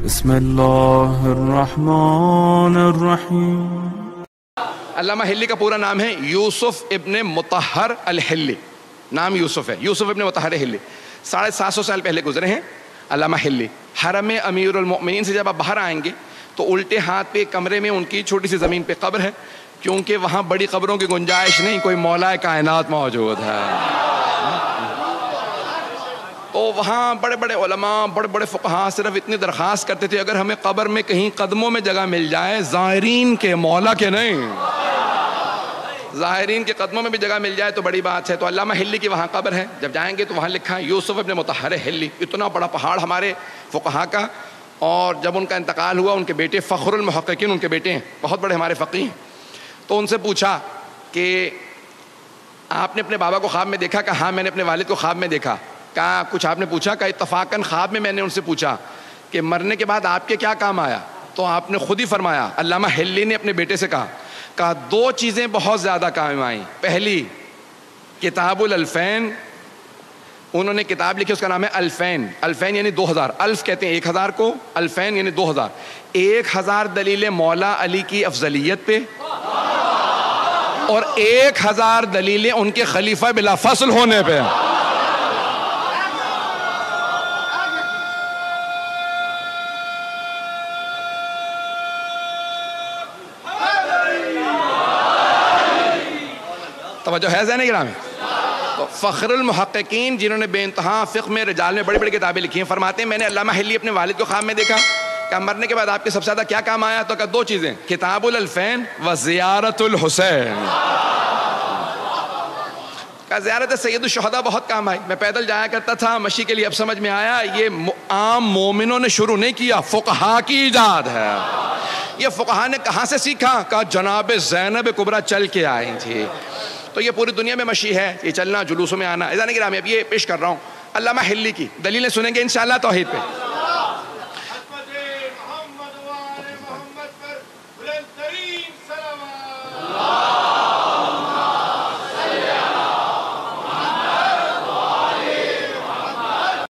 بسم اللہ الرحمن الرحیم۔ علامہ حلی کا پورا نام ہے یوسف ابن مطہر الحلی، نام یوسف ہے، یوسف ابن مطہر حلی۔ 750 سال پہلے گزرے ہیں علامہ حلی۔ حرم امیر المؤمنین سے جب آپ باہر آئیں گے تو الٹے ہاتھ پہ کمرے میں ان کی چھوٹی سی زمین پہ قبر ہے، کیونکہ وہاں بڑی قبروں کی گنجائش نہیں، کوئی مولا کائنات موجود ہے۔ تو وہاں بڑے بڑے علماء، بڑے بڑے فقہاء صرف اتنی درخواست کرتے تھے اگر ہمیں قبر میں کہیں قدموں میں جگہ مل جائے، زائرین کے، مولا کے نہیں، زائرین کے قدموں میں بھی جگہ مل جائے تو بڑی بات ہے۔ تو علامہ حلی کی وہاں قبر ہے، جب جائیں گے تو وہاں لکھا ہے یوسف ابن مطہر حلی۔ اتنا بڑا پہاڑ ہمارے فقہاء کا، اور جب ان کا انتقال ہوا، ان کے بیٹے فخر المحققین ان کے بیٹے ہیں، بہت بڑے ہمارے فقیہ ہیں، تو ان سے پوچھا کہ آپ نے اپنے بابا کو خواب میں دیکھا؟ کہا ہاں میں نے اپنے والد کو خواب میں دیکھا۔ کہا کچھ آپ نے پوچھا؟ کہا اتفاقاً خواب میں نے ان سے پوچھا کہ مرنے کے بعد آپ کے کیا کام آیا؟ تو آپ نے خود ہی فرمایا، علامہ حلی نے اپنے بیٹے سے کہا دو چیزیں بہت زیادہ کام آئیں۔ پہلی کتاب الالفین، انہوں نے کتاب لکھی، اس کا نام ہے الفین۔ الفین یعنی 2000، الف کہتے ہیں 1000 کو، الفین یعنی 2000۔ 1000 دلیلیں مولا علی کی افضلیت پہ، اور 1000 دلیلیں ان کے خلیفہ بلا فصل ہونے پہ۔ توجہ ہے ذہن گرامی؟ تو فخر المحققین جنہوں نے بے انتہا فقہ میں، رجال میں بڑی بڑی کتابیں لکھی ہیں، فرماتے ہیں میں نے علامہ حلی اپنے والد کو خواب میں دیکھا کہ مرنے کے بعد آپ کے سب سے زیادہ کیا کام آیا؟ تو کہا دو چیزیں، کتاب الالفین و زیارت الحسین۔ کہا زیارت سید الشہداء بہت کام آئی، میں پیدل جایا کرتا تھا مشی کے لیے، اب سمجھ میں آیا یہ عام مومنوں نے شروع نہیں کیا، فقہاء کی ایجاد ہے۔ یہ فقہاء نے کہاں سے سیکھا؟ کہا جناب زینب کبریٰ چل کے آئی تھی۔ تو یہ پوری دنیا میں مشی ہے، یہ چلنا، جلوسوں میں آنا۔ اذان گرامی اب یہ پیش کر رہا ہوں علامہ حلی کی دلیلیں سنیں گے انشاءاللہ توحید پہ۔